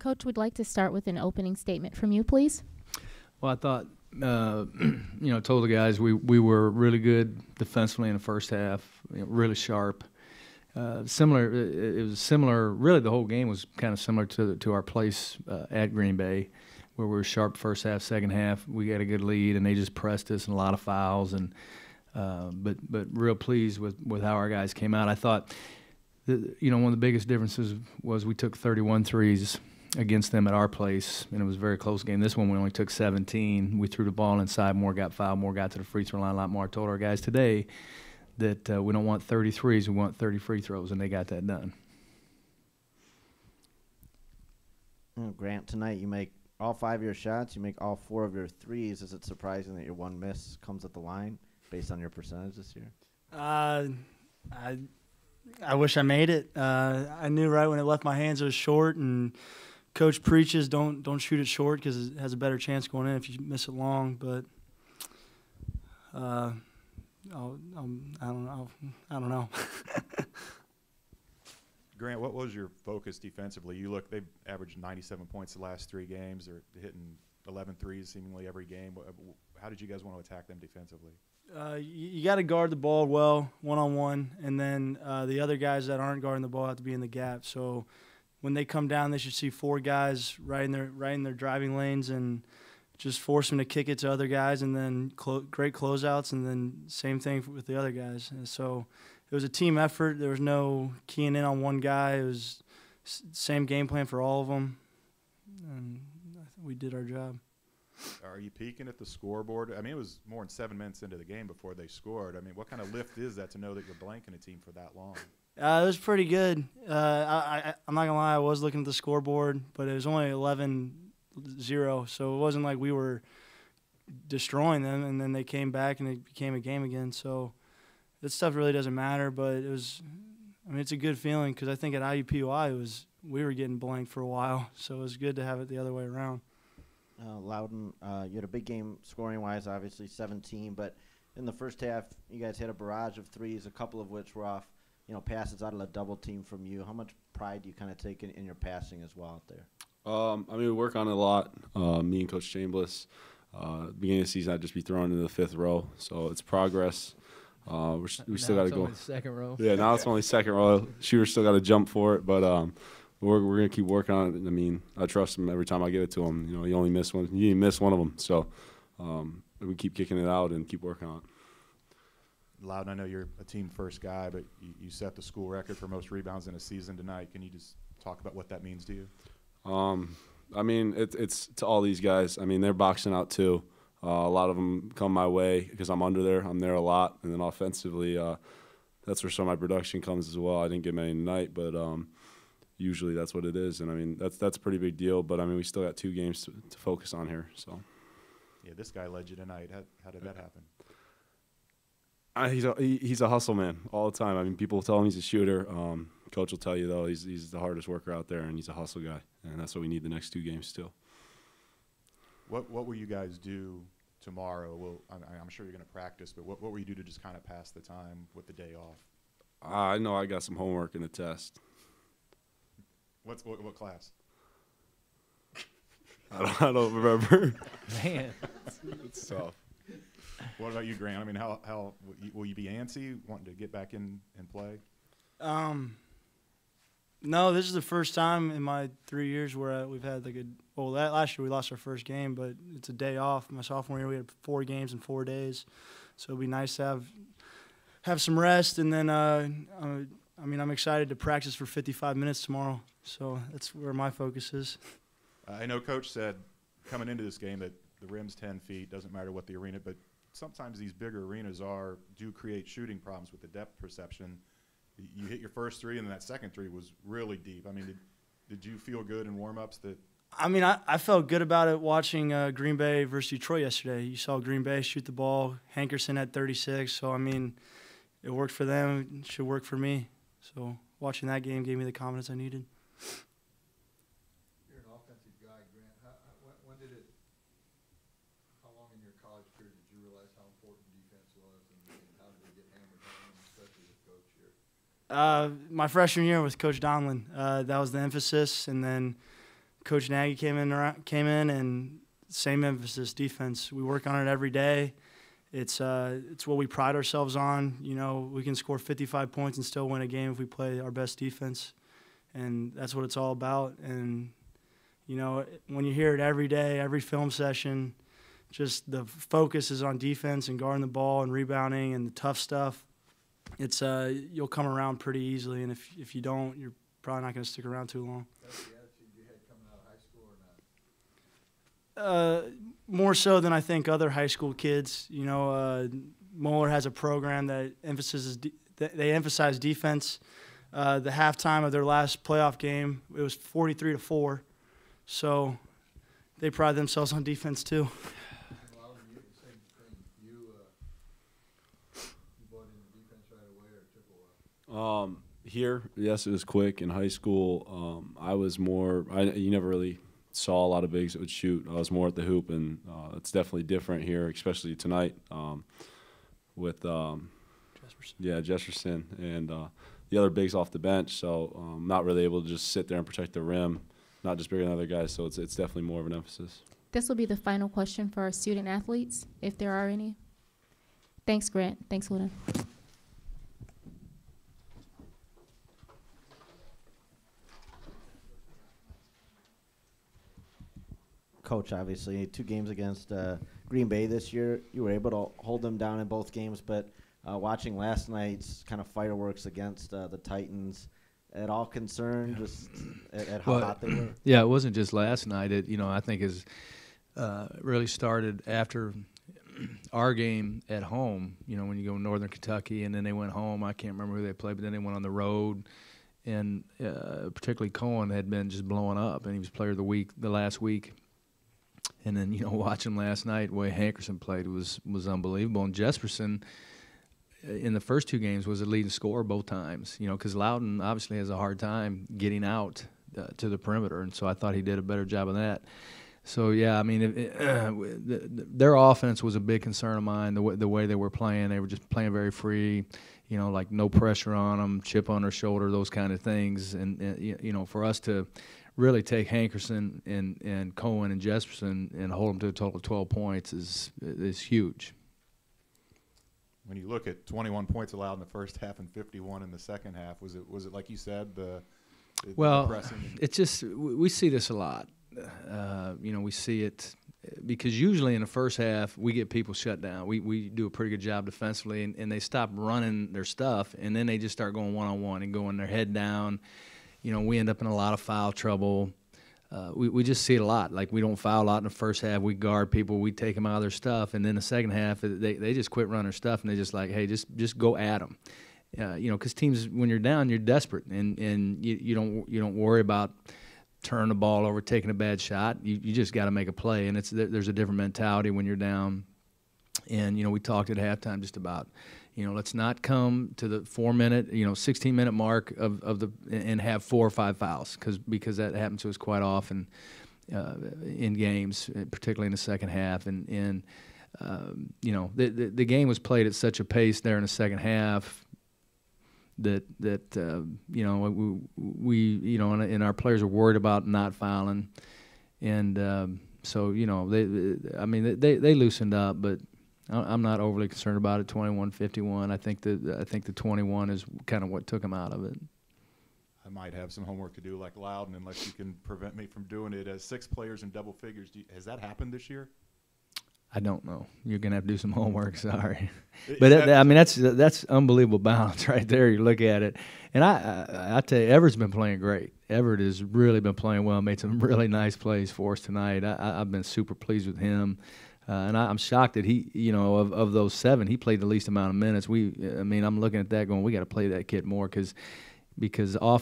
Coach, we'd like to start with an opening statement from you, please. Well, I thought, told the guys we were really good defensively in the first half, really sharp. Similar, it was similar. Really, the whole game was kind of similar to our place at Green Bay, where we were sharp first half, second half. We got a good lead, and they just pressed us and a lot of fouls. And but real pleased with how our guys came out. I thought, one of the biggest differences was we took 31 threes against them at our place, and it was a very close game. This one we only took 17. We threw the ball inside, more got fouled, more got to the free throw line, a lot more. I told our guys today that we don't want 33s, we want 30 free throws, and they got that done. Grant, tonight you make all 5 of your shots, you make all 4 of your threes. Is it surprising that your one miss comes at the line based on your percentage this year? I wish I made it. I knew right when it left my hands it was short, and Coach preaches don't shoot it short because it has a better chance going in if you miss it long. But I don't know. Grant, what was your focus defensively? They've averaged 97 points the last 3 games. They're hitting 11 threes seemingly every game. How did you guys want to attack them defensively? You got to guard the ball well, one-on-one, and then the other guys that aren't guarding the ball have to be in the gap. So when they come down, they should see 4 guys right in their driving lanes and just force them to kick it to other guys, and then great closeouts, and then same thing with the other guys. And so it was a team effort. There was no keying in on one guy. It was same game plan for all of them, and I think we did our job. Are you peeking at the scoreboard? I mean, it was more than 7 minutes into the game before they scored. I mean, what kind of lift is that to know that you're blanking a team for that long? It was pretty good. I'm not going to lie, I was looking at the scoreboard, but it was only 11-0, so it wasn't like we were destroying them, and then they came back and it became a game again. So that stuff really doesn't matter, but it's a good feeling because I think at IUPUI we were getting blanked for a while, so it was good to have it the other way around. Loudon, you had a big game scoring-wise, obviously 17, but in the first half, you guys hit a barrage of threes, a couple of which were off, passes out of a double team from you. How much pride do you kind of take in your passing as well out there? We work on it a lot. Me and Coach Chambliss, beginning of the season, I'd just be thrown into the 5th row, so it's progress. We still got to go. Second row. Yeah, now it's only second row. Shooter's still got to jump for it, but we're going to keep working on it. I mean, I trust him every time I get it to him. He only missed one. He didn't miss one of them. So we keep kicking it out and keep working on it. Loudon, I know you're a team first guy, but you set the school record for most rebounds in a season tonight. Can you just talk about what that means to you? It's to all these guys. I mean, they're boxing out too. A lot of them come my way because I'm under there. I'm there a lot. And then offensively, that's where some of my production comes as well. I didn't get many tonight, but usually that's what it is. And, that's a pretty big deal. But, we still got 2 games to focus on here. So. Yeah, this guy led you tonight. How did that happen? He's a hustle man all the time. People tell him he's a shooter. Coach will tell you, though, he's the hardest worker out there, and he's a hustle guy. And that's what we need the next 2 games still. What will you guys do tomorrow? I'm sure you're going to practice, but what will you do to just kind of pass the time with the day off? I know I got some homework and a test. What class? I don't remember. Man. It's tough. What about you, Grant? How will you be antsy, wanting to get back in and play? No, this is the first time in my 3 years where we've had last year we lost our first game, but it's a day off. My sophomore year we had 4 games in 4 days, so it'd be nice to have some rest. And then I'm excited to practice for 55 minutes tomorrow, so that's where my focus is. I know Coach said coming into this game that the rim's 10 feet, doesn't matter what the arena, but sometimes these bigger arenas do create shooting problems with the depth perception. You hit your first 3, and then that second 3 was really deep. Did you feel good in warm-ups that? I felt good about it watching Green Bay versus Detroit yesterday. You saw Green Bay shoot the ball. Hankerson had 36, so it worked for them. It should work for me. So watching that game gave me the confidence I needed. You're an offensive guy, Grant. How long in your college career did you realize how important defense was, and how did it get hammered home, especially with Coach here? My freshman year with Coach Donlin, that was the emphasis, and then Coach Nagy came in, and same emphasis, defense. We work on it every day. It's what we pride ourselves on. You know, we can score 55 points and still win a game if we play our best defense, and that's what it's all about. And you know, when you hear it every day, every film session, just the focus is on defense and guarding the ball and rebounding and the tough stuff. It's you'll come around pretty easily, and if you don't, you're probably not going to stick around too long. That's the attitude you had coming out of high school or not? More so than I think other high school kids. You know, Moeller has a program that they emphasize defense. The halftime of their last playoff game, it was 43-4. So they pride themselves on defense too. Well, you, same thing. You bought into defense right away, or it took a while? Here, yes, it was quick. In high school, I was more. You never really saw a lot of bigs that would shoot. I was more at the hoop, and it's definitely different here, especially tonight with Jesperson and the other bigs off the bench. So not really able to just sit there and protect the rim. Not just bigger than other guys, so it's definitely more of an emphasis. This will be the final question for our student athletes, if there are any. Thanks, Grant. Thanks, Luna. Coach, obviously, 2 games against Green Bay this year. You were able to hold them down in both games, but watching last night's kind of fireworks against the Titans, at all concerned just at how hot they were? Yeah, it wasn't just last night. It, I think is really started after our game at home. When you go to Northern Kentucky, and then they went home. I can't remember who they played, but then they went on the road, and particularly Cohen had been just blowing up, and he was player of the week the last week. And then watching last night, the way Hankerson played was unbelievable, and Jesperson in the first 2 games was the leading scorer both times, because Loudon obviously has a hard time getting out to the perimeter, and so I thought he did a better job of that. So, yeah, I mean, their offense was a big concern of mine, the way they were playing. They were just playing very free, like no pressure on them, chip on their shoulder, those kind of things. And for us to really take Hankerson and Cohen and Jesperson and hold them to a total of 12 points is huge. When you look at 21 points allowed in the first half and 51 in the second half, was it like you said, the pressing? It's just we see this a lot. We see it because usually in the first half we get people shut down. We do a pretty good job defensively, and they stop running their stuff, and then they just start going one-on-one and going their head down. We end up in a lot of foul trouble. We just see it a lot. Like, we don't foul a lot in the first half. We guard people. We take them out of their stuff. And then the second half, they just quit running their stuff, and they just like, hey, just go at them. Because teams, when you're down, you're desperate, and you don't worry about turning the ball over, taking a bad shot. You just got to make a play, and there's a different mentality when you're down. And we talked at halftime just about, let's not come to the 4-minute, 16-minute mark and have 4 or 5 fouls, because that happens to us quite often in games, particularly in the second half. And the game was played at such a pace there in the second half that we and our players are worried about not fouling, and so they loosened up, but I'm not overly concerned about it. 21-51. I think the 21 is kind of what took them out of it. I might have some homework to do, like Loudon, unless you can prevent me from doing it. As 6 players in double figures, has that happened this year? I don't know. You're gonna have to do some homework. Sorry, but that's unbelievable balance right there. You look at it, and I tell you, Everett's been playing great. Everett has really been playing well. Made some really nice plays for us tonight. I've been super pleased with him. And I'm shocked that he, of those 7, he played the least amount of minutes. I'm looking at that going, we got to play that kid more because off